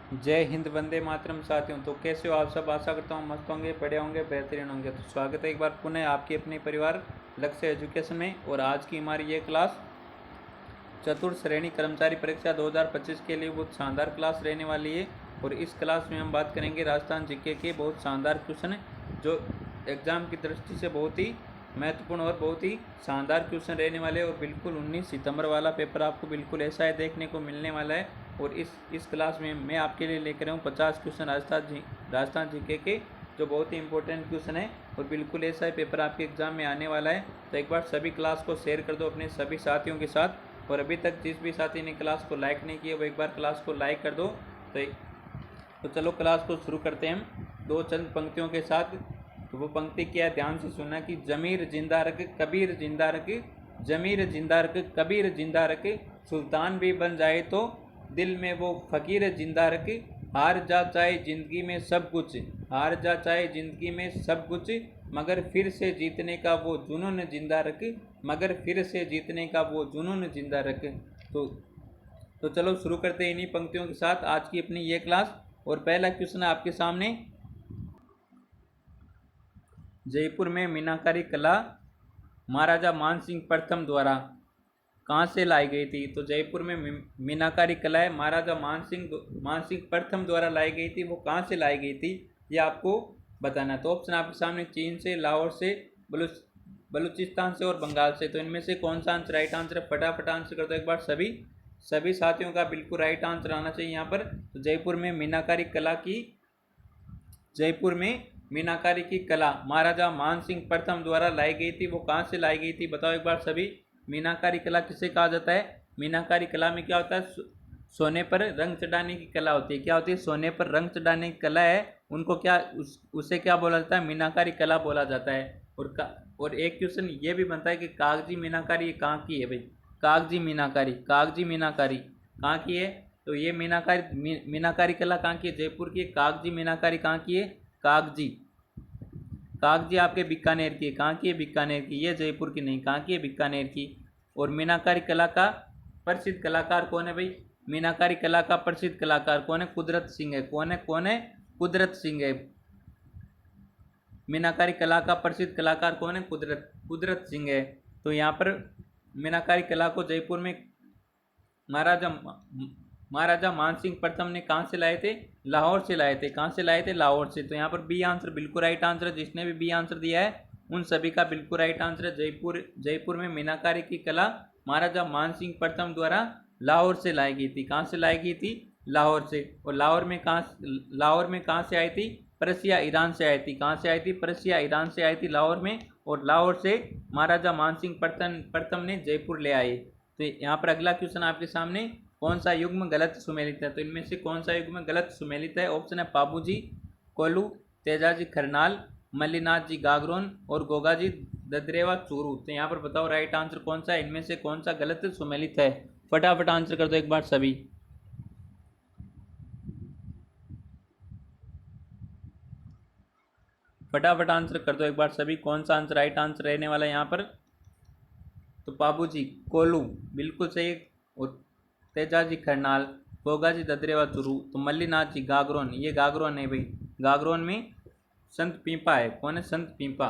जय हिंद, वंदे मातरम साथियों। तो कैसे हो आप सब? आशा करता हूँ मस्त होंगे, बड़े होंगे, बेहतरीन होंगे। तो स्वागत है एक बार पुनः आपके अपने परिवार लक्ष्य एजुकेशन में। और आज की हमारी ये क्लास चतुर्थ श्रेणी कर्मचारी परीक्षा 2025 के लिए बहुत शानदार क्लास रहने वाली है। और इस क्लास में हम बात करेंगे राजस्थान जीके के बहुत शानदार क्वेश्चन जो एग्जाम की दृष्टि से बहुत ही महत्वपूर्ण और बहुत ही शानदार क्वेश्चन रहने वाले हैं। और बिल्कुल 19 सितंबर वाला पेपर आपको बिल्कुल ऐसा ही देखने को मिलने वाला है। और इस क्लास में मैं आपके लिए लेकर आऊँ 50 क्वेश्चन राजस्थान जीके के जो बहुत ही इंपॉर्टेंट क्वेश्चन है। और बिल्कुल ऐसा ही पेपर आपके एग्जाम में आने वाला है। तो एक बार सभी क्लास को शेयर कर दो अपने सभी साथियों के साथ। और अभी तक जिस भी साथी ने क्लास को लाइक नहीं किया वो एक बार क्लास को लाइक कर दो। तो चलो क्लास को शुरू करते हैं हम दो चंद पंक्तियों के साथ। तो वो पंक्ति क्या है, ध्यान से सुनना कि जमीर जिंदा रख कबीर जिंदा रख, जमीर जिंदा रख कबीर जिंदा रख, सुल्तान भी बन जाए तो दिल में वो फकीर जिंदा रख, हार जा चाहे जिंदगी में सब कुछ, हार जा चाहे जिंदगी में सब कुछ, मगर फिर से जीतने का वो जुनून जिंदा रख, मगर फिर से जीतने का वो जुनून जिंदा रख। तो तो चलो शुरू करते हैं इन्हीं पंक्तियों के साथ आज की अपनी ये क्लास। और पहला क्वेश्चन है आपके सामने, जयपुर में मीनाकारी कला महाराजा मान सिंह प्रथम द्वारा कहाँ से लाई गई थी? तो जयपुर में मीनाकारी कला महाराजा मान सिंह प्रथम द्वारा लाई गई थी। वो कहाँ से लाई गई थी ये आपको बताना। तो ऑप्शन आपके सामने चीन से, लाहौर से, बलूचिस्तान से और बंगाल से। तो इनमें से कौन सा आंसर राइट आंसर है? फटाफट आंसर कर दो एक बार सभी सभी साथियों का बिल्कुल राइट आंसर आना चाहिए यहाँ पर। तो जयपुर में मीनाकारी की कला महाराजा मान सिंह प्रथम द्वारा लाई गई थी। वो कहाँ से लाई गई थी बताओ एक बार सभी। मीनाकारी कला किसे कहा जाता है? मीनाकारी कला में क्या होता है? सोने पर रंग चढ़ाने की कला होती है। क्या होती है? सोने पर रंग चढ़ाने की कला है। उनको क्या उसे क्या बोला जाता है? मीनाकारी कला बोला जाता है। और एक क्वेश्चन ये भी बनता है कि कागजी मीनाकारी कहाँ की है भाई? कागजी मीनाकारी कहाँ की है? तो ये मीनाकारी कला कहाँ की है? जयपुर की है। कागजी मीनाकारी कहाँ की है? कागजी कागजी आपके बीकानेर की है। कहाँ की है? बीकानेर की। ये जयपुर की नहीं, कहाँ की है? बीकानेर की। और मीनाकारी कला का प्रसिद्ध कलाकार कौन है भाई? मीनाकारी कला का प्रसिद्ध कलाकार कौन है? कुदरत सिंह है। कौन है? कुदरत सिंह है। मीनाकारी कला का प्रसिद्ध कलाकार कौन है? कुदरत सिंह है। तो यहाँ पर मीनाकारी कला को जयपुर में महाराजा महाराजा मानसिंह प्रथम ने कहाँ से लाए थे? लाहौर से लाए थे। कहाँ से लाए थे? लाहौर से। तो यहाँ पर बी आंसर बिल्कुल राइट आंसर है। जिसने भी बी आंसर दिया है उन सभी का बिल्कुल राइट आंसर है। जयपुर में मीनाकारी की कला महाराजा मानसिंह प्रथम द्वारा लाहौर से लाई गई थी। कहाँ से लाई गई थी? लाहौर से। और लाहौर में कहाँ से आई थी? पर्सिया ईरान से आई थी। कहाँ से आई थी? पर्सिया ईरान से आई थी लाहौर में। और लाहौर से महाराजा मानसिंह प्रथम ने जयपुर ले आए। तो यहाँ पर अगला क्वेश्चन आपके सामने, कौन सा युग्म गलत सुमेलित है? तो इनमें से कौन सा युग्म गलत सुमेलित है? ऑप्शन है पाबूजी कोलू, तेजाजी खरनाल, मल्लीनाथ जी गागरोन और गोगाजी ददरेवा चूरू। तो यहाँ पर बताओ राइट आंसर कौन सा है? इनमें से कौन सा गलत सुमेलित है? फटाफट आंसर कर दो एक बार सभी। फटाफट आंसर कर दो एक बार सभी, कौन सा आंसर राइट आंसर रहने वाला है यहाँ पर? तो बाबूजी कोलू बिल्कुल सही। और तेजाजी खरनाल, गोगाजी ददरेवा चुरू, तो मल्लीनाथ जी गागरोन, ये गागरोन है भाई। गागरोन में संत पीपा है। कौन है? संत पीपा।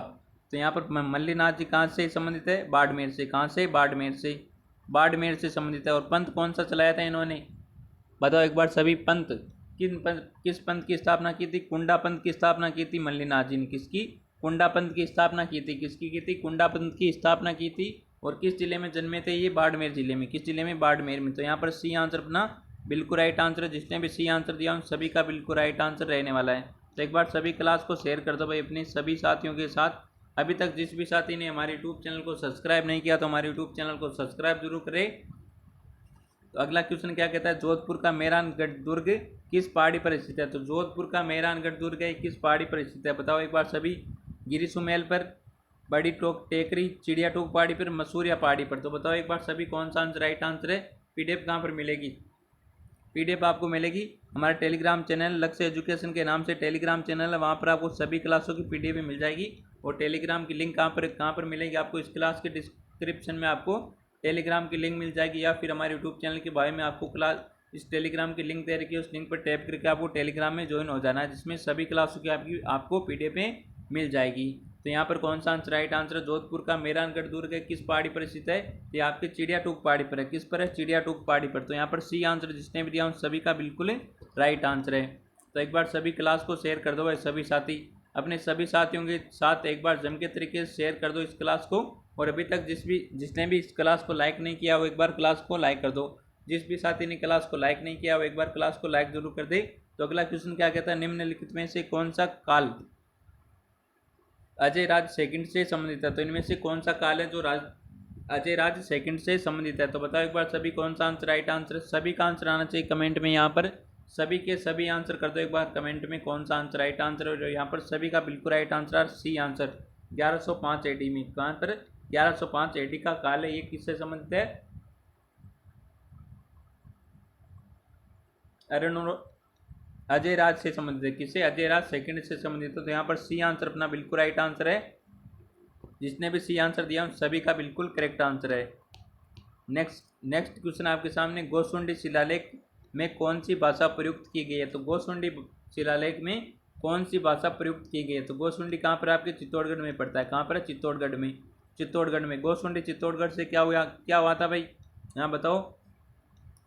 तो यहाँ पर मल्लीनाथ जी कहाँ से संबंधित है? बाड़मेर से। कहाँ से? बाड़मेर से संबंधित है। और पंथ कौन सा चलाया था इन्होंने? बताओ एक बार सभी। किस पंथ की स्थापना की थी? कुंडा पंथ की स्थापना की थी मल्लीनाथ जी ने। किसकी? कुंडा पंथ की स्थापना की थी। किसकी की थी? कुंडा पंथ की स्थापना की थी। और किस जिले में जन्मे थे ये? बाड़मेर जिले में। किस जिले में? बाड़मेर में। तो यहाँ पर सी आंसर अपना बिल्कुल राइट आंसर है। जिसने भी सी आंसर दिया उन सभी का बिल्कुल राइट आंसर रहने वाला है। तो एक बार सभी क्लास को शेयर कर दो भाई अपने सभी साथियों के साथ। अभी तक जिस भी साथी ने हमारे यूट्यूब चैनल को सब्सक्राइब नहीं किया तो हमारे यूट्यूब चैनल को सब्सक्राइब जरूर करें। तो अगला क्वेश्चन क्या कहता है? जोधपुर का मेहरानगढ़ दुर्ग किस पहाड़ी पर स्थित है? तो जोधपुर का मेहरानगढ़ दुर्ग है किस पहाड़ी पर स्थित है? बताओ एक बार सभी। गिरी सुमेल पर, बड़ी टोक टेकरी, चिड़िया टोक पहाड़ी पर, मसूरिया पहाड़ी पर। तो बताओ एक बार सभी कौन सा आंसर राइट आंसर है? पीडीएफ कहाँ पर मिलेगी? पीडीएफ आपको मिलेगी हमारे टेलीग्राम चैनल लक्ष्य एजुकेशन के नाम से टेलीग्राम चैनल है। वहाँ पर आपको सभी क्लासों की पीडीएफ मिल जाएगी। और टेलीग्राम की लिंक कहाँ पर मिलेगी आपको? इस क्लास के डिस्क्रिप्शन में आपको टेलीग्राम की लिंक मिल जाएगी, या फिर हमारे यूट्यूब चैनल के बारे में आपको इस टेलीग्राम की लिंक दे रखी है, उस लिंक पर टैप करके आपको टेलीग्राम में ज्वाइन हो जाना है, जिसमें सभी क्लासों की आपको PDF मिल जाएगी। तो यहाँ पर कौन सा आंसर राइट आंसर है? जोधपुर का मेहरानगढ़ दुर्ग किस पहाड़ी पर स्थित है? ये आपके चिड़िया टूक पहाड़ी पर है। किस पर है? चिड़िया टूक पहाड़ी पर। तो यहाँ पर सी आंसर जिसने भी दिया उन सभी का बिल्कुल राइट आंसर है। तो एक बार सभी क्लास को शेयर कर दो भाई, सभी साथी अपने सभी साथियों के साथ एक बार जम के तरीके से शेयर कर दो इस क्लास को। और अभी तक जिसने भी इस क्लास को लाइक नहीं किया वो एक बार क्लास को लाइक कर दो। जिस भी साथी ने क्लास को लाइक नहीं किया वो एक बार क्लास को लाइक जरूर कर दे। तो अगला क्वेश्चन क्या कहता है? निम्नलिखित में से कौन सा काल अजय राज सेकंड से संबंधित है? तो इनमें से कौन सा काल है जो अजय राज सेकंड से संबंधित है? तो बताओ एक बार सभी कौन सा आंसर राइट आंसर है? सभी का आंसर आना चाहिए कमेंट में। यहाँ पर सभी के सभी आंसर कर दो एक बार कमेंट में, कौन सा आंसर राइट आंसर है। यहाँ पर सभी का बिल्कुल राइट आंसर है सी आंसर 1105 AD में। कहाँ पर? 1105 AD का काल है। ये किससे संबंधित है? अजय राज से संबंधित है। किसे? अजय राज सेकंड से संबंधित है। तो यहाँ पर सी आंसर अपना बिल्कुल राइट आंसर है। जिसने भी सी आंसर दिया उन सभी का बिल्कुल करेक्ट आंसर है। नेक्स्ट क्वेश्चन आपके सामने, गोसुंडी शिलालेख में कौन सी भाषा प्रयुक्त की गई है? तो गोसुंडी शिलालेख में कौन सी भाषा प्रयुक्त की गई है? तो गोसुंडी कहाँ पर? आपके चित्तौड़गढ़ में पड़ता है। कहाँ पर है? चित्तौड़गढ़ में। गोसुंडी चित्तौड़गढ़ से क्या हुआ था भाई? यहाँ बताओ।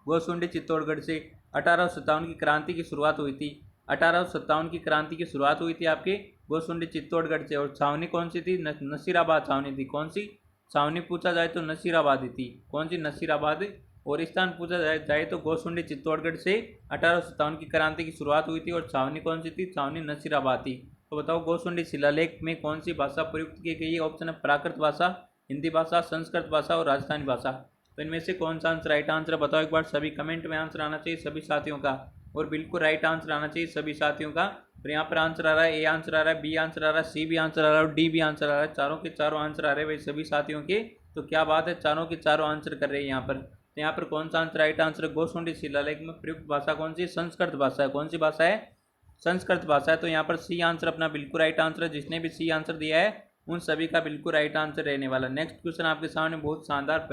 गोसुंडी चित्तौड़गढ़ से 1857 की क्रांति की शुरुआत हुई थी। 1857 की क्रांति की शुरुआत हुई थी आपके गोसुंडी चित्तौड़गढ़ से। और छावनी कौन सी थी? नसीराबाद छावनी थी। कौन सी छावनी पूछा जाए तो नसीराबाद ही थी। कौन सी? नसीराबाद। और स्थान पूछा जाए तो गोसुंडी चित्तौड़गढ़ से 1857 की क्रांति की शुरुआत हुई थी और छावनी कौन सी थी? छावनी नसीराबाद थी। तो बताओ गोसुंडी शिलालेख में कौन सी भाषा प्रयुक्त की गई है? ऑप्शन है प्राकृत भाषा, हिंदी भाषा, संस्कृत भाषा और राजस्थानी भाषा। तो इनमें से कौन सा आंसर राइट आंसर बताओ एक बार सभी कमेंट में। आंसर आना चाहिए सभी साथियों का और बिल्कुल राइट आंसर आना चाहिए सभी साथियों का। और यहाँ पर आंसर आ रहा है, ए आंसर आ रहा है, बी आंसर आ रहा है, सी भी आंसर आ रहा है और डी भी आंसर आ रहा है। चारों के चारों आंसर आ रहे हैं भाई सभी साथियों के। तो क्या बात है, चारों के चारों आंसर कर रहे हैं यहाँ पर। तो यहाँ पर कौन सा आंसर राइट आंसर है? गोसुंडी शिलालेख में प्रयुक्त भाषा कौन सी? संस्कृत भाषा है। कौन सी भाषा है? संस्कृत भाषा है। तो यहाँ पर सी आंसर अपना बिल्कुल राइट आंसर है। जिसने भी सी आंसर दिया है उन सभी का बिल्कुल राइट आंसर रहने वाला। नेक्स्ट क्वेश्चन आपके सामने बहुत शानदार,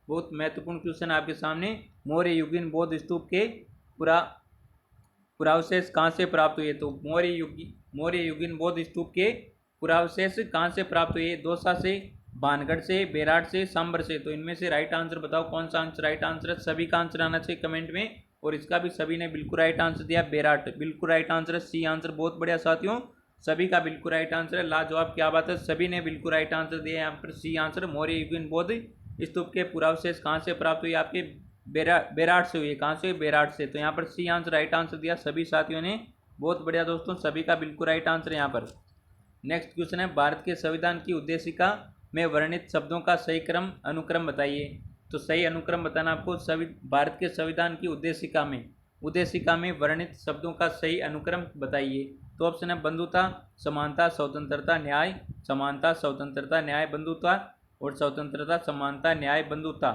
बहुत महत्वपूर्ण क्वेश्चन आपके सामने। मौर्य युगीन बौद्ध स्तूप के पुरावशेष कहाँ से प्राप्त हुए? तो मौर्य युगीन बौद्ध स्तूप के पुरावशेष कहाँ से प्राप्त हुए? दौसा से, भानगढ़ से, बेराट से, सांबर से। तो इनमें से राइट आंसर बताओ कौन सा आंसर राइट आंसर है? सभी का आंसर आना चाहिए कमेंट में। और इसका भी सभी ने बिल्कुल राइट आंसर दिया, बेराट बिल्कुल राइट आंसर है। सी आंसर बहुत बढ़िया साथियों, सभी का बिल्कुल राइट आंसर है। लाजवाब, क्या बात है, सभी ने बिल्कुल राइट आंसर दिया। यहाँ पर सी आंसर मौर्य युगीन बौद्ध स्तूप के पुरावशेष कहाँ से प्राप्त हुई? आपके बेराट से हुई। कहाँ से? बेराट से। तो यहाँ पर सी आंसर राइट आंसर दिया सभी साथियों ने। बहुत बढ़िया दोस्तों, सभी का बिल्कुल राइट आंसर यहाँ पर। नेक्स्ट क्वेश्चन है, भारत के संविधान की उद्देशिका में वर्णित शब्दों का सही अनुक्रम बताइए। तो सही अनुक्रम बताना आपको। भारत के संविधान की उद्देशिका में वर्णित शब्दों का सही अनुक्रम बताइए। तो ऑप्शन है बंधुता, समानता, स्वतंत्रता, न्याय। समानता, स्वतंत्रता, न्याय, बंधुता और स्वतंत्रता, समानता, न्याय, बंधुता।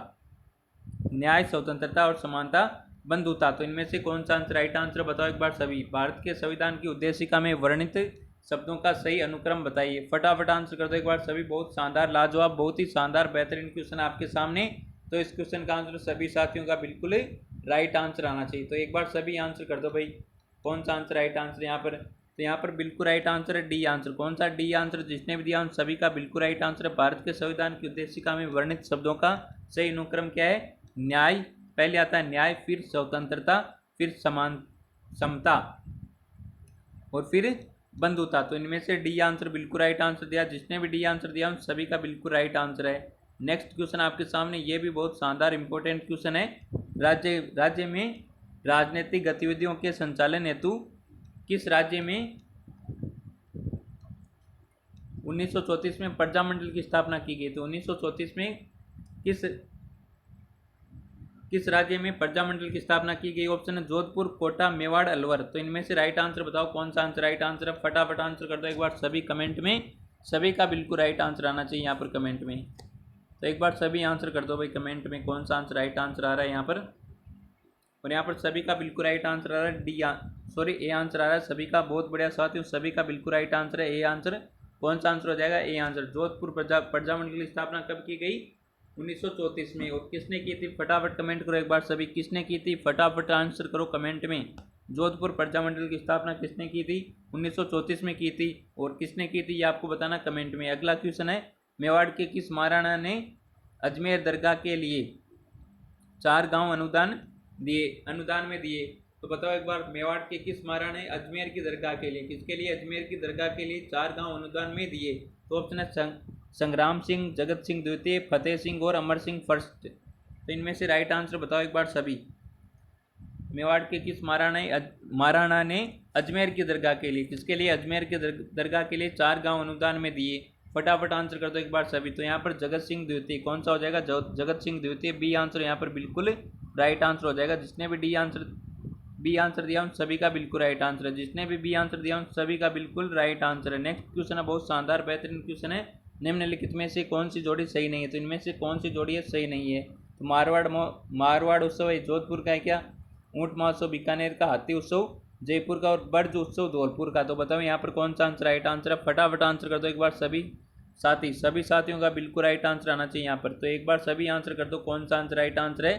न्याय, स्वतंत्रता और समानता, बंधुता। तो इनमें से कौन सा आंसर राइट आंसर बताओ एक बार सभी। भारत के संविधान की उद्देशिका में वर्णित शब्दों का सही अनुक्रम बताइए। फटाफट आंसर कर दो एक बार सभी। बहुत शानदार, लाजवाब, बहुत ही शानदार बेहतरीन क्वेश्चन आपके सामने। तो इस क्वेश्चन का आंसर सभी साथियों का बिल्कुल राइट आंसर आना चाहिए। तो एक बार सभी आंसर कर दो भाई, कौन सा आंसर राइट आंसर यहाँ पर। तो यहाँ पर बिल्कुल राइट आंसर है डी आंसर। कौन सा? D answer. जिसने भी दिया उन सभी का बिल्कुल राइट आंसर है। भारत के संविधान की उद्देशिका में वर्णित शब्दों का सही अनुक्रम क्या है? न्याय, पहले आता है न्याय, फिर स्वतंत्रता, फिर समता और फिर बंधुता। तो इनमें से डी आंसर बिल्कुल राइट आंसर दिया। जिसने भी डी आंसर दिया उन सभी का बिल्कुल राइट आंसर है। नेक्स्ट क्वेश्चन आपके सामने, ये भी बहुत शानदार इंपॉर्टेंट क्वेश्चन है। राज्य में राजनीतिक गतिविधियों के संचालन हेतु किस राज्य में 1934 में प्रजामंडल की स्थापना की गई? तो 1934 में किस राज्य में प्रजामंडल की स्थापना की गई? ऑप्शन है जोधपुर, कोटा, मेवाड़, अलवर। तो इनमें से राइट आंसर बताओ कौन सा आंसर राइट आंसर है। फटाफट आंसर कर दो एक बार सभी कमेंट में। सभी का बिल्कुल राइट आंसर आना चाहिए यहाँ पर कमेंट में। तो एक बार सभी आंसर कर दो भाई कमेंट में, कौन सा आंसर राइट आंसर आ रहा है यहाँ पर। और यहाँ पर सभी का बिल्कुल राइट आंसर आ रहा है ए आंसर आ रहा है सभी का। बहुत बढ़िया साथियों, सभी का बिल्कुल राइट आंसर है ए आंसर। कौन सा आंसर हो जाएगा? A answer. जोधपुर प्रजामंडल की स्थापना कब की गई? 1934 में। और किसने की थी, फटाफट कमेंट करो एक बार सभी, किसने की थी, फटाफट आंसर करो कमेंट में। जोधपुर प्रजामंडल की स्थापना किसने की थी, 1934 में की थी। और किसने की थी ये आपको बताना कमेंट में। अगला क्वेश्चन है, मेवाड़ के किस महाराणा ने अजमेर दरगाह के लिए 4 गांव अनुदान में दिए। तो बताओ एक बार, मेवाड़ के किस महाराणा ने अजमेर की दरगाह के लिए, किसके लिए, अजमेर की दरगाह के लिए 4 गांव अनुदान में दिए। तो ऑप्शन है संग्राम सिंह, जगत सिंह द्वितीय, फतेह सिंह और अमर सिंह फर्स्ट। तो इनमें से राइट आंसर बताओ एक बार सभी। मेवाड़ के किस महाराणा ने अजमेर की दरगाह के लिए, किसके लिए, अजमेर की दरगाह के लिए 4 गांव अनुदान में दिए। फटाफट आंसर कर दो एक बार सभी। तो यहाँ पर जगत सिंह द्वितीय, कौन सा हो जाएगा, जगत सिंह द्वितीय, बी आंसर यहाँ पर बिल्कुल राइट आंसर हो जाएगा। जिसने भी बी आंसर दिया उन सभी का बिल्कुल राइट आंसर है, जिसने भी बी आंसर दिया उन सभी का बिल्कुल राइट आंसर है। नेक्स्ट क्वेश्चन है बहुत शानदार बेहतरीन क्वेश्चन है, निम्नलिखित में से कौन सी जोड़ी सही नहीं है। तो इनमें से कौन सी जोड़ी है सही नहीं है। तो मारवाड़ उत्सव है जोधपुर का है क्या, ऊंट महोत्सव बीकानेर का, हाथी उत्सव जयपुर का और ब्रज उत्सव धौलपुर का। तो बताओ यहाँ पर कौन सा आंसर राइट आंसर है, फटाफट आंसर कर दो एक बार सभी साथियों का बिल्कुल राइट आंसर आना चाहिए यहाँ पर। तो एक बार सभी आंसर कर दो कौन सा आंसर राइट आंसर है।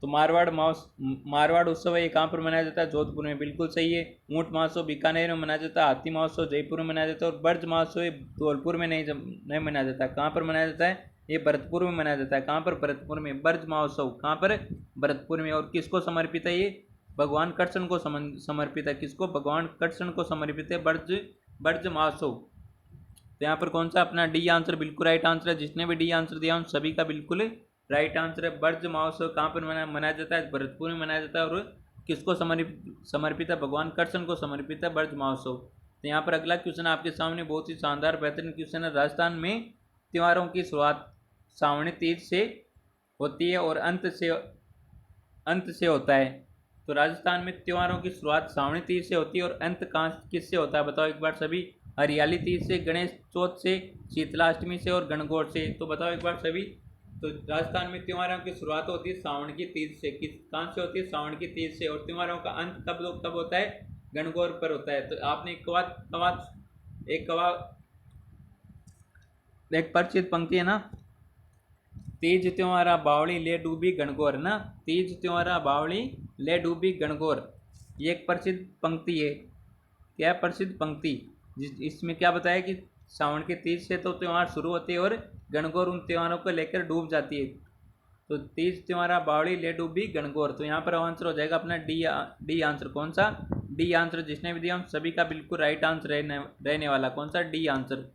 तो मारवाड़ उत्सव है ये कहाँ पर मनाया जाता है, जोधपुर में, बिल्कुल सही है। ऊंट महोत्सव बीकानेर में मनाया जाता है, हाथी महोत्सव जयपुर में मनाया जाता है और ब्रज महोत्सव धौलपुर में नहीं मनाया जाता। कहाँ पर मनाया जाता है, ये भरतपुर में मनाया जाता है। कहाँ पर, भरतपुर में। ब्रज महोत्सव कहाँ पर, भरतपुर में। और किसको समर्पित है ये, भगवान कृष्ण को समर्पित है। किसको, भगवान कृष्ण को समर्पित है ब्रज महोत्सव। तो यहाँ पर कौन सा अपना डी आंसर बिल्कुल राइट आंसर है। जिसने भी डी आंसर दिया उन सभी का बिल्कुल राइट आंसर है। ब्रज महोत्सव कहाँ पर मनाया जाता है, भरतपुर में मनाया जाता है। और किसको समर्पित है, भगवान कृष्ण को समर्पित है ब्रज महोत्सव। तो यहाँ पर अगला क्वेश्चन आपके सामने बहुत ही शानदार बेहतरीन क्वेश्चन है। राजस्थान में त्योहारों की शुरुआत सावणी तीज से होती है और अंत से होता है। तो राजस्थान में त्योहारों की शुरुआत सावणी तीज से होती है और अंत किससे होता है, बताओ एक बार सभी। हरियाली तीज से, गणेश चौथ से, शीतलाष्टमी से और गणगौर से। तो बताओ एक बार सभी। तो राजस्थान में त्योहारों की शुरुआत होती है सावन की तीज से, कहाँ से होती है, सावन की तीज से। और त्योहारों का अंत कब होता है, गणगौर पर होता है। तो आपने एक परिचित पंक्ति है ना, तीज त्योहारा बावड़ी ले डूबी गणगौर ना, तीज त्योहारा बावड़ी ले डूबी गणगौर, ये एक प्रसिद्ध पंक्ति है। क्या प्रसिद्ध पंक्ति, इसमें क्या बताया कि सावन के तीज से तो त्यौहार शुरू होते हैं और गणगौर उन त्योहारों को लेकर डूब जाती है। तो तीज त्योहारा बावड़ी ले डूबी गणगौर। तो यहाँ पर आंसर हो जाएगा अपना डी आंसर। कौन सा, डी आंसर। जिसने भी दिया हम सभी का बिल्कुल राइट आंसर रहने वाला कौन सा, डी आंसर।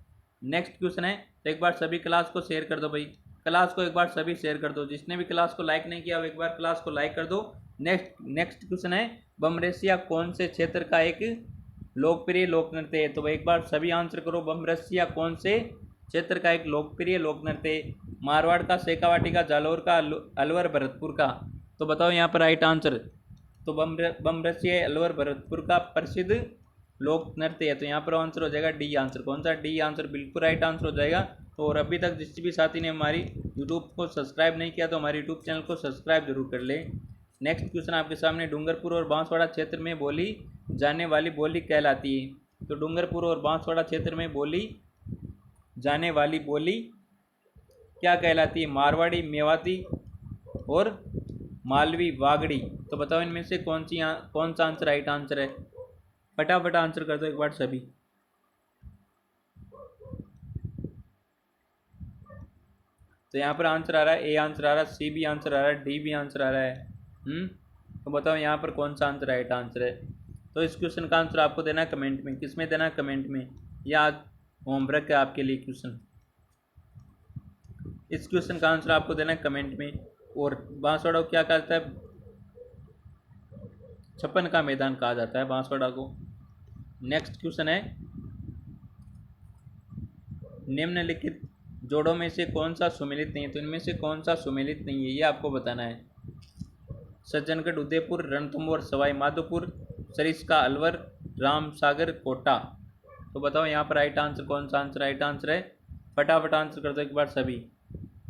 नेक्स्ट क्वेश्चन है, तो एक बार सभी क्लास को शेयर कर दो भाई, क्लास को एक बार सभी शेयर कर दो। जिसने भी क्लास को लाइक नहीं किया वो एक बार क्लास को लाइक कर दो। नेक्स्ट क्वेश्चन है, बमरसिया कौन से क्षेत्र का एक लोकप्रिय लोक नृत्य है। तो एक बार सभी आंसर करो, बमरसिया कौन से क्षेत्र का एक लोकप्रिय लोक नृत्य है। मारवाड़ का, शेखावाटी का, जालौर का, अलवर, भरतपुर का। तो बताओ यहाँ पर राइट आंसर। तो बमरसिया अलवर भरतपुर का प्रसिद्ध लोक नृत्य है। तो यहाँ पर आंसर हो जाएगा डी आंसर। कौन सा, डी आंसर बिल्कुल राइट आंसर हो जाएगा। तो और अभी तक जिस भी साथी ने हमारी यूट्यूब को सब्सक्राइब नहीं किया तो हमारे यूट्यूब चैनल को सब्सक्राइब जरूर कर ले। नेक्स्ट क्वेश्चन आपके सामने, डूंगरपुर और बांसवाड़ा क्षेत्र में बोली जाने वाली बोली कहलाती है। तो डूंगरपुर और बांसवाड़ा क्षेत्र में बोली जाने वाली बोली क्या कहलाती है, मारवाड़ी, मेवाती और मालवी, वागड़ी। तो बताओ इनमें से कौन सा आंसर राइट आंसर है, फटाफट आंसर कर दो एक बार सभी। तो यहाँ पर आंसर आ रहा है, ए आंसर आ रहा है, सी भी आंसर आ रहा है, डी भी आंसर आ रहा है। तो बताओ यहाँ पर कौन सा आंसर राइट आंसर है। तो इस क्वेश्चन का आंसर आपको देना है कमेंट में। किस में देना है, कमेंट में। या होमवर्क है आपके लिए क्वेश्चन। इस क्वेश्चन का आंसर आपको देना है कमेंट में। और बांसवाड़ा को क्या कहता है, छप्पन का मैदान कहा जाता है बांसवाड़ा को। नेक्स्ट क्वेश्चन है, निम्नलिखित जोड़ों में से कौन सा सुमेलित नहीं है। तो इनमें से कौन सा सुमेलित नहीं है ये आपको बताना है। सज्जनगढ़, उदयपुर, रणथंभौर, सवाई माधोपुर, सरिस्का, अलवर, रामसागर, कोटा। तो बताओ यहाँ पर राइट आंसर कौन सा आंसर राइट आंसर है, फटाफट आंसर कर दो एक बार सभी।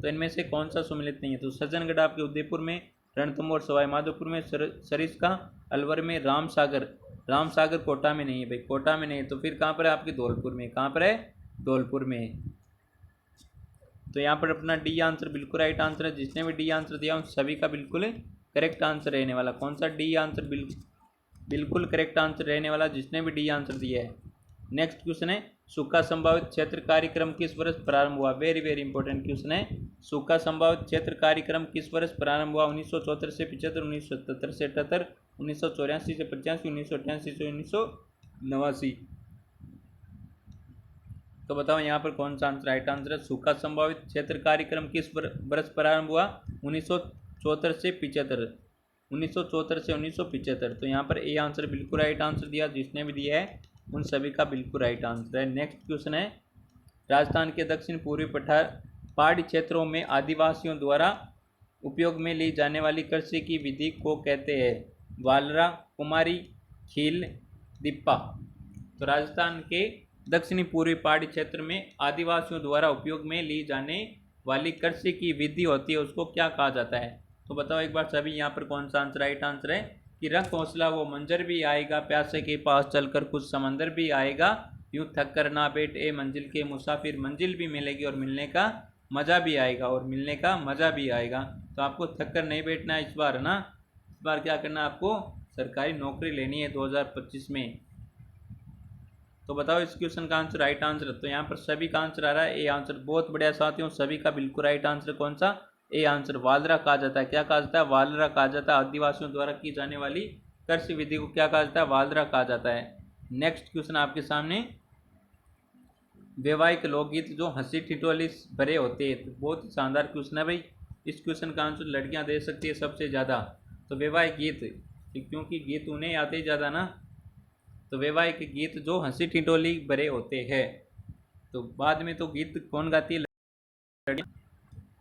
तो इनमें से कौन सा सुमेलित नहीं है। तो सज्जनगढ़ आपके उदयपुर में, रणथंभौर सवाई माधोपुर में, सरिस्का अलवर में, रामसागर कोटा में नहीं है भाई, कोटा में नहीं है। तो फिर कहाँ पर है आपके, धौलपुर में। कहाँ पर है, धौलपुर में। तो यहाँ पर अपना डी आंसर बिल्कुल राइट आंसर है। जिसने भी डी आंसर दिया उन सभी का बिल्कुल करेक्ट आंसर रहने वाला। कौन सा डी आंसर बिल्कुल करेक्ट आंसर रहने वाला, जिसने भी डी आंसर दिया है। नेक्स्ट क्वेश्चन है, सूखा संभावित क्षेत्र कार्यक्रम किस वर्ष प्रारंभ हुआ? वेरी वेरी इंपॉर्टेंट क्वेश्चन है। सूखा संभावित क्षेत्र कार्यक्रम किस वर्ष प्रारंभ हुआ? 1974 से 75, 1977 से 78, 1984 से 85, 1988 से 1989। तो बताओ यहाँ पर कौन सा आंसर राइट आंसर है? सूखा संभावित क्षेत्र कार्यक्रम किस वर्ष प्रारंभ हुआ? 1974 से 75, 1974 से 1975। तो यहाँ पर ए आंसर बिल्कुल राइट आंसर दिया। जिसने भी दिया है उन सभी का बिल्कुल राइट आंसर है। नेक्स्ट क्वेश्चन है, राजस्थान के दक्षिण पूर्वी पहाड़ी क्षेत्रों में आदिवासियों द्वारा उपयोग में ली जाने वाली कृषि की विधि को कहते हैं? वालरा, कुमारी, खील, दिप्पा। तो राजस्थान के दक्षिणी पूर्वी पहाड़ी क्षेत्र में आदिवासियों द्वारा उपयोग में ली जाने वाली कृषि की विधि होती है, उसको क्या कहा जाता है? तो बताओ एक बार सभी यहाँ पर कौन सा आंसर राइट आंसर है कि रंग हौसला वो मंजर भी आएगा, प्यासे के पास चलकर कुछ समंदर भी आएगा, यूं थक कर ना बैठ ए मंजिल के मुसाफिर, मंजिल भी मिलेगी और मिलने का मज़ा भी आएगा, और मिलने का मज़ा भी आएगा। तो आपको थक कर नहीं बैठना है इस बार ना। इस बार क्या करना है, आपको सरकारी नौकरी लेनी है 2025 में। तो बताओ इस क्वेश्चन का आंसर राइट आंसर। तो यहाँ पर सभी का आंसर आ रहा है ए आंसर। बहुत बढ़िया साथियों, सभी का बिल्कुल राइट आंसर कौन सा? A answer. वालरा कहा जाता है। क्या कहा जाता है? वालरा कहा जाता है। आदिवासियों द्वारा की जाने वाली कृषि विधि को क्या कहा जाता है? वालरा कहा जाता है। नेक्स्ट क्वेश्चन आपके सामने, वैवाहिक लोकगीत जो हंसी ठिठोली भरे होते हैं। तो बहुत ही शानदार क्वेश्चन है भाई। इस क्वेश्चन का आंसर लड़कियां दे सकती है सबसे ज़्यादा। तो वैवाहिक गीत, क्योंकि गीत उन्हें आते ही ज़्यादा ना। तो वैवाहिक गीत जो हंसी ठिठोली भरे होते हैं। तो बाद में तो गीत कौन गाती है?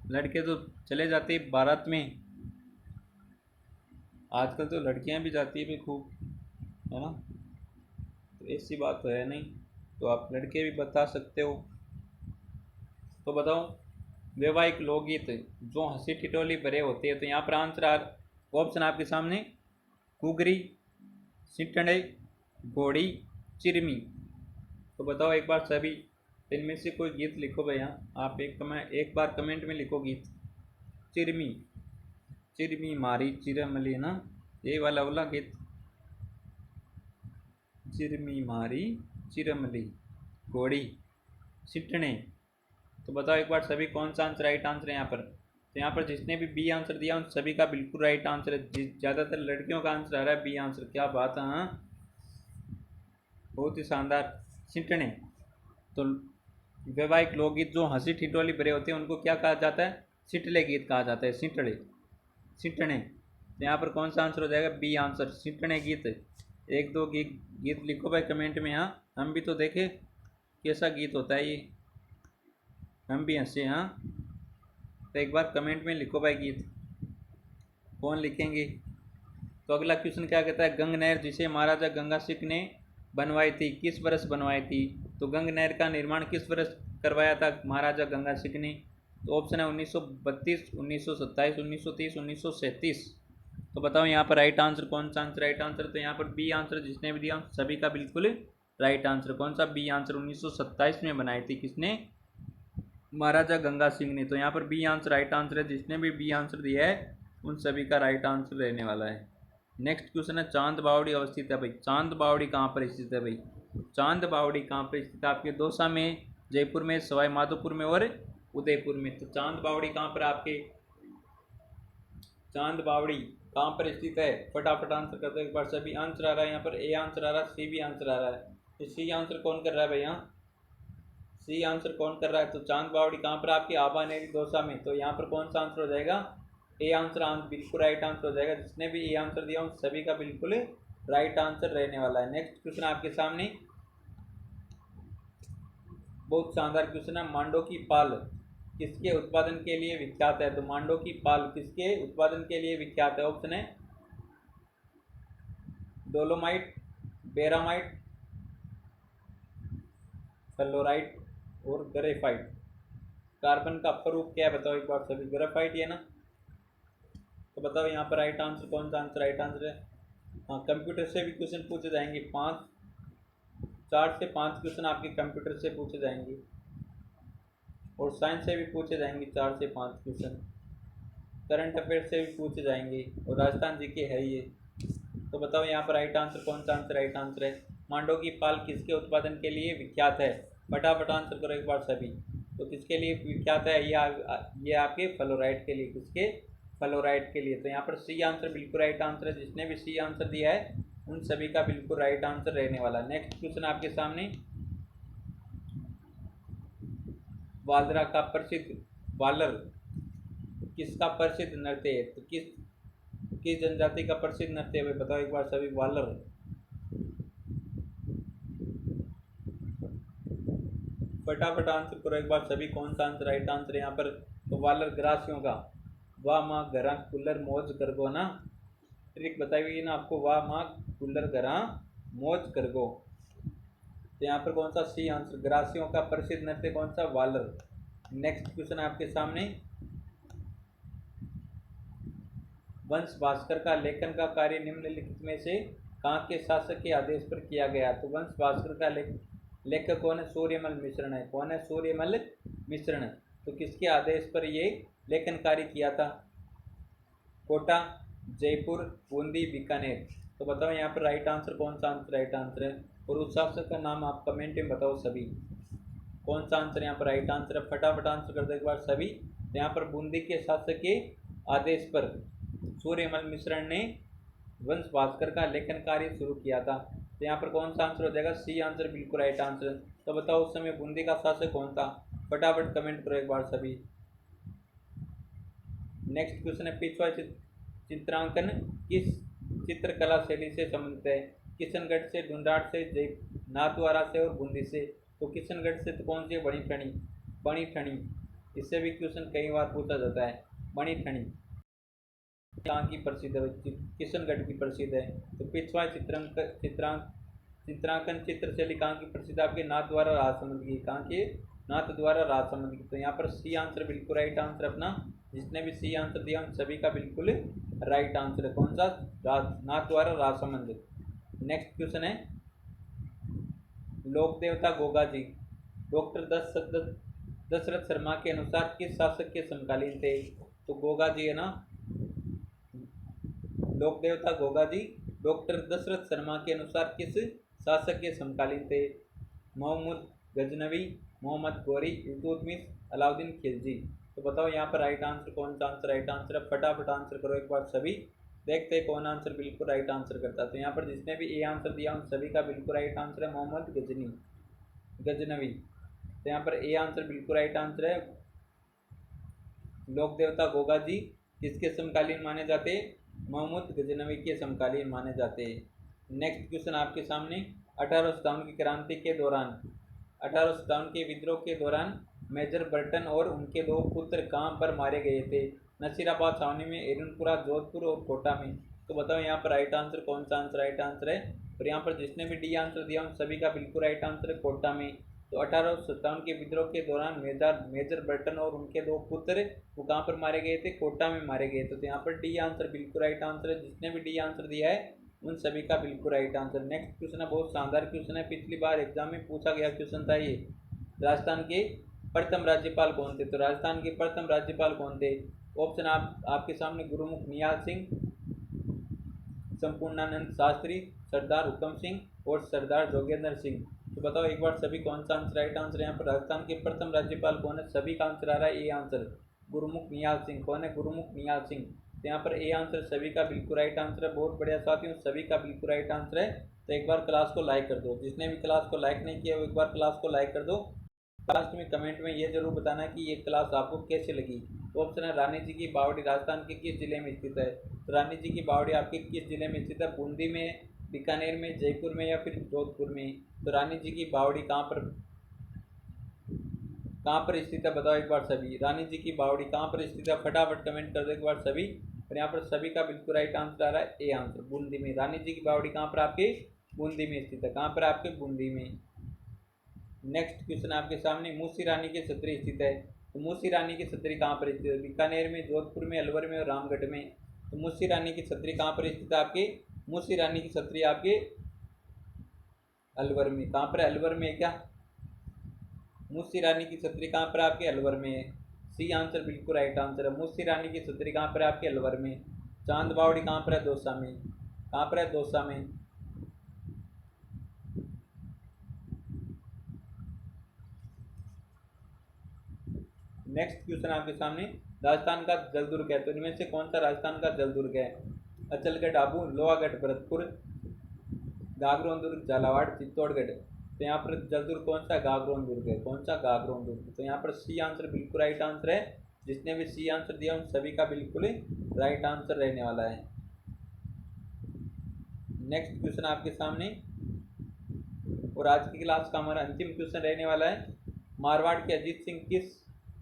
लड़के तो चले जाते हैं बारात में। आजकल तो लड़कियां भी जाती है भी खूब, है ना। तो ऐसी बात तो है नहीं, तो आप लड़के भी बता सकते हो। तो बताओ वैवाहिक लोकगीत जो हंसी ठिठोली भरे होते हैं। तो यहाँ पर आंसर ऑप्शन आपके सामने, कुगरी, सिटड़े, घोड़ी, चिरमी। तो बताओ एक बार सभी इनमें से कोई गीत लिखो भैया। आप एक बार कमेंट में लिखो गीत। चिरमी, चिरमी मारी चिरमली ना, ये वाला गीत। चिरमी मारी चिरमली, घोड़ी, सिटने। तो बताओ एक बार सभी कौन सा आंसर राइट आंसर है यहाँ पर? तो यहाँ पर जिसने भी बी आंसर दिया उन सभी का बिल्कुल राइट आंसर है। ज़्यादातर लड़कियों का आंसर आ रहा है बी आंसर। क्या बात है, हाँ बहुत ही शानदार। सिटने। तो वैवाहिक लोकगीत जो हंसी ठिठोली भरे होते हैं उनको क्या कहा जाता है? सिटले गीत कहा जाता है। सिटड़े, सिटने। तो यहाँ पर कौन सा आंसर हो जाएगा? बी आंसर, सिटने गीत। एक दो गीत लिखो भाई कमेंट में, हाँ हम भी तो देखें कैसा गीत होता है ये, हम भी हंसे। हाँ तो एक बार कमेंट में लिखो भाई गीत, कौन लिखेंगे? तो अगला क्वेश्चन क्या कहता है, गंग नहर जिसे महाराजा गंगा सिंह ने बनवाई थी किस वर्ष बनवाई थी? तो गंग नहर का निर्माण किस वर्ष करवाया था महाराजा गंगा सिंह ने? तो ऑप्शन है 1932, 1927, 1930, 1937। तो बताओ यहाँ पर राइट आंसर कौन सा आंसर राइट आंसर? तो यहाँ पर बी आंसर जिसने भी दिया सभी का बिल्कुल राइट आंसर। कौन सा? B answer. 1927 में बनाई थी किसने? महाराजा गंगा सिंह ने। तो यहाँ पर बी आंसर राइट आंसर है। जिसने भी बी आंसर दिया है उन सभी का राइट आंसर रहने वाला है। नेक्स्ट क्वेश्चन है, चांद बावड़ी अवस्थित है भाई। चांद बावड़ी कहाँ पर स्थित है भाई? चांद बावड़ी कहाँ पर स्थित है? आपके दौसा में, जयपुर में, सवाई माधोपुर में और उदयपुर में। तो चांद बावड़ी कहाँ पर आपके? चांद बावड़ी कहाँ पर स्थित है? फटाफट आंसर करते हैं एक बार सभी। आंसर आ रहा है यहाँ पर ए आंसर आ रहा है, सी भी आंसर आ रहा है। तो सी आंसर कौन कर रहा है भैया? सी आंसर कौन कर रहा है? तो चांद बावड़ी कहाँ पर आपकी? आबानेरी दौसा में। तो यहाँ पर कौन सा आंसर हो जाएगा? ए आंसर बिल्कुल राइट आंसर हो जाएगा। जिसने भी ए आंसर दिया उन सभी का बिल्कुल राइट आंसर रहने वाला है। नेक्स्ट क्वेश्चन आपके सामने, बहुत शानदार क्वेश्चन है, मांडो की पाल किसके उत्पादन के लिए विख्यात है? तो मांडो की पाल किसके उत्पादन के लिए विख्यात है? ऑप्शन है डोलोमाइट, बेरामाइट, फ्लोराइट और ग्रेफाइट। कार्बन का स्वरूप क्या है बताओ एक बार सभी? ग्रेफाइट है ना। तो बताओ यहाँ पर राइट आंसर कौन सा आंसर राइट आंसर है? हाँ कंप्यूटर से भी क्वेश्चन पूछे जाएंगे। 4 से 5 क्वेश्चन आपके कंप्यूटर से पूछे जाएंगे। और साइंस से भी पूछे जाएंगे 4 से 5 क्वेश्चन, करंट अफेयर से भी पूछे जाएंगे, और राजस्थान जी के है ये। तो बताओ यहाँ पर राइट आंसर कौन सा आंसर राइट आंसर है? मांडो की पाल किसके उत्पादन के लिए विख्यात है? फटाफट आंसर करो एक बार सभी। तो किसके लिए विख्यात है? ये आपके फ्लोराइड के लिए। किसके? फ्लोराइड के लिए। तो यहाँ पर सी आंसर बिल्कुल राइट आंसर है। जिसने भी सी आंसर दिया है उन सभी का बिल्कुल राइट आंसर रहने वाला। नेक्स्ट क्वेश्चन आपके सामने, वालरा का प्रसिद्ध, वालर किसका प्रसिद्ध नृत्य है? तो किस जनजाति का प्रसिद्ध नृत्य है? बताओ एक बार सभी। वालर, फटाफट आंसर करो एक बार सभी। कौन सा आंसर राइट आंसर है यहाँ पर? तो वालर ग्रासियों का। वाह माँ घरा कुल्लर मौज कर गो ना, ट्रिक बताई हुई ना आपको। वाह माँ कुल्लर घरा मौज कर गो। तो यहाँ पर कौन सा सी आंसर? ग्रासियों का प्रसिद्ध नृत्य कौन सा? वालर। नेक्स्ट क्वेश्चन आपके सामने, वंश भास्कर का लेखन का कार्य निम्नलिखित में से कहाँ के शासक के आदेश पर किया गया? तो वंश भास्कर का लेखक कौन है? सूर्यमल मिश्रण है। कौन है? सूर्यमल मिश्रण। तो किसके आदेश पर ये लेखन कार्य किया था? कोटा, जयपुर, बूंदी, बीकानेर। तो बताओ यहाँ पर राइट आंसर कौन सा आंसर राइट आंसर है? और उस शासक का नाम आप कमेंट में बताओ सभी। कौन सा आंसर यहाँ पर राइट आंसर है? फटाफट आंसर कर दो एक बार सभी। तो यहाँ पर बूंदी के शासक के आदेश पर सूर्यमल मिश्रण ने वंश भास्कर का लेखन कार्य शुरू किया था। तो यहाँ पर कौन सा आंसर हो जाएगा? सी आंसर बिल्कुल राइट आंसर। तो बताओ उस समय बूंदी का शासक कौन था? फटाफट कमेंट करो एक बार सभी। नेक्स्ट क्वेश्चन है, पिछवा चित्रांकन किस चित्रकला शैली से संबंधित है? किशनगढ़ से, ढूंढाट से, जय नाथद्वारा से और बूंदी से। तो किशनगढ़ से तो कौन सी? बड़ी ठणी। बड़ी ठणी, इससे भी क्वेश्चन कई बार पूछा जाता है। बड़ी ठणी कहाँ की प्रसिद्ध है? किशनगढ़ की प्रसिद्ध है। तो पिछवा चित्रांकन चित्रशैली कहाँ की प्रसिद्ध? आपके नाथद्वारा राजसमंद की। कहाँ की? नाथद्वारा राजसमंद की। तो यहाँ पर सी आंसर बिल्कुल राइट आंसर अपना। जिसने भी सी आंसर दिया उन सभी का बिल्कुल राइट आंसर है। कौन सा? नाथद्वारा राजसमंद। नेक्स्ट क्वेश्चन है, लोक देवता गोगा जी डॉक्टर दशरथ शर्मा के अनुसार किस शासक के समकालीन थे? तो गोगा जी है ना, लोक देवता गोगा जी डॉक्टर दशरथ शर्मा के अनुसार किस शासक के समकालीन थे? मोहम्मद गजनवी, मोहम्मद गौरी, इल्तुतमिश, अलाउद्दीन खिलजी। तो बताओ यहाँ पर राइट आंसर कौन सा आंसर राइट आंसर है? फटाफट आंसर करो एक बार सभी। देखते हैं कौन आंसर बिल्कुल राइट आंसर करता है। तो यहाँ पर जिसने भी ए आंसर दिया उन सभी का बिल्कुल राइट आंसर है मोहम्मद गजनवी। तो यहाँ पर ए आंसर बिल्कुल राइट आंसर है। लोक देवता गोगा जी किसके समकालीन माने जाते हैं? मोहम्मद गजनवी के समकालीन माने जाते हैं। नेक्स्ट क्वेश्चन आपके सामने, 1857 की क्रांति के दौरान, 1857 के विद्रोह के दौरान मेजर बर्टन और उनके 2 पुत्र कहाँ पर मारे गए थे? नसीराबाद छावनी में, एरनपुरा, जोधपुर और कोटा में। तो बताओ यहाँ पर राइट आंसर कौन सा आंसर राइट आंसर है? और यहाँ पर जिसने भी डी आंसर दिया उन सभी का बिल्कुल राइट आंसर है कोटा में। तो 1857 के विद्रोह के दौरान मेजर बर्टन और उनके 2 पुत्र वो कहाँ पर मारे गए थे? कोटा में मारे गए थे। तो यहाँ पर डी आंसर बिल्कुल राइट आंसर है। जिसने भी डी आंसर दिया है उन सभी का बिल्कुल राइट आंसर। नेक्स्ट क्वेश्चन है, बहुत शानदार क्वेश्चन है, पिछली बार एग्जाम में पूछा गया क्वेश्चन था ये। राजस्थान के प्रथम राज्यपाल कौन थे? तो राजस्थान के प्रथम राज्यपाल कौन थे? ऑप्शन आपके सामने, गुरुमुख निहाल सिंह, संपूर्णानंद शास्त्री, सरदार हुकम सिंह और सरदार जोगेंद्र सिंह। तो बताओ एक बार सभी कौन सा आंसर राइट आंसर है? यहाँ पर राजस्थान के प्रथम राज्यपाल कौन है? सभी का आंसर आ रहा है ए आंसर, गुरुमुख निहाल सिंह। कौन है? गुरुमुख निहाल सिंह। तो यहाँ पर ए आंसर सभी का बिल्कुल राइट आंसर है। बहुत बढ़िया साथियों, सभी का बिल्कुल राइट आंसर है। तो एक बार क्लास को लाइक कर दो। जिसने भी क्लास को लाइक नहीं किया वो एक बार क्लास को लाइक कर दो। लास्ट में कमेंट में ये जरूर बताना कि ये क्लास आपको कैसे लगी। तो ऑप्शन है, रानी जी की बावड़ी राजस्थान के किस जिले में स्थित है? तो रानी जी की बावड़ी आपके किस जिले में स्थित है? बूंदी में, बीकानेर में, जयपुर में या फिर जोधपुर में? तो रानी जी की बावड़ी कहाँ पर स्थित है? बताओ एक बार सभी। रानी जी की बावड़ी कहाँ पर स्थित है? फटाफट कमेंट कर दो एक बार सभी। और यहाँ पर सभी का बिल्कुल राइट आंसर आ रहा है ए आंसर, बूंदी में। रानी जी की बावड़ी कहाँ पर आपके? बूंदी में स्थित है। कहाँ पर आपके? बूंदी में। नेक्स्ट क्वेश्चन आपके सामने, मूसी रानी की छतरी स्थित है। तो मूसी रानी की छतरी कहाँ पर स्थित है? बीकानेर में, जोधपुर में, अलवर में और रामगढ़ में। तो मूसी रानी की छतरी कहाँ पर स्थित है आपके? मूसी रानी की छतरी आपके अलवर में। कहाँ पर? अलवर में क्या? मूसी रानी की छतरी कहाँ पर आपके अलवर में है। सी आंसर बिल्कुल राइट आंसर है। मूसी रानी की छतरी कहाँ पर है आपके अलवर में। चांद बावड़ी कहाँ पर है, दौसा में। कहाँ पर है, दौसा में। नेक्स्ट क्वेश्चन आपके सामने, राजस्थान का जलदुर्ग है तो इनमें से कौन सा राजस्थान का जलदुर्ग है। अचलगढ़ आबू, लोहागढ़ भरतपुर, गागरोन दुर्ग झालावाड़, चित्तौड़गढ़। तो यहाँ पर जलदुर्ग कौन सा, गागरोन दुर्ग है। कौन सा, गागरोन दुर्ग। तो यहाँ पर सी आंसर बिल्कुल राइट आंसर है। जिसने भी सी आंसर दिया उन सभी का बिल्कुल राइट आंसर रहने वाला है। नेक्स्ट क्वेश्चन आपके सामने, और आज की क्लास का हमारा अंतिम क्वेश्चन रहने वाला है, मारवाड़ के अजीत सिंह किस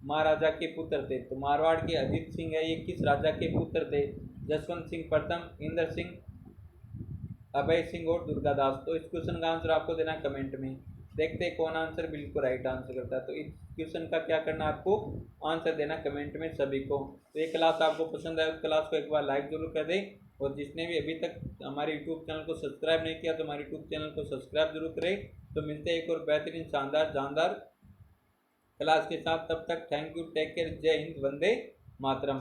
महाराजा के पुत्र थे। तो मारवाड़ के अजीत सिंह है ये किस राजा के पुत्र थे। जसवंत सिंह प्रथम, इंद्र सिंह, अभय सिंह और दुर्गादास। तो इस क्वेश्चन का आंसर आपको देना कमेंट में। देखते हैं कौन आंसर बिल्कुल राइट आंसर करता है। तो इस क्वेश्चन का क्या करना है, आपको आंसर देना कमेंट में सभी को। तो ये क्लास आपको पसंद आए उस क्लास को एक बार लाइक जरूर कर दें, और जिसने भी अभी तक हमारे यूट्यूब चैनल को सब्सक्राइब नहीं किया तो हमारे यूट्यूब चैनल को सब्सक्राइब जरूर करें। तो मिलते हैं एक और बेहतरीन शानदार जानदार क्लास के साथ। तब तक थैंक यू, टेक केयर, जय हिंद, वंदे मातरम।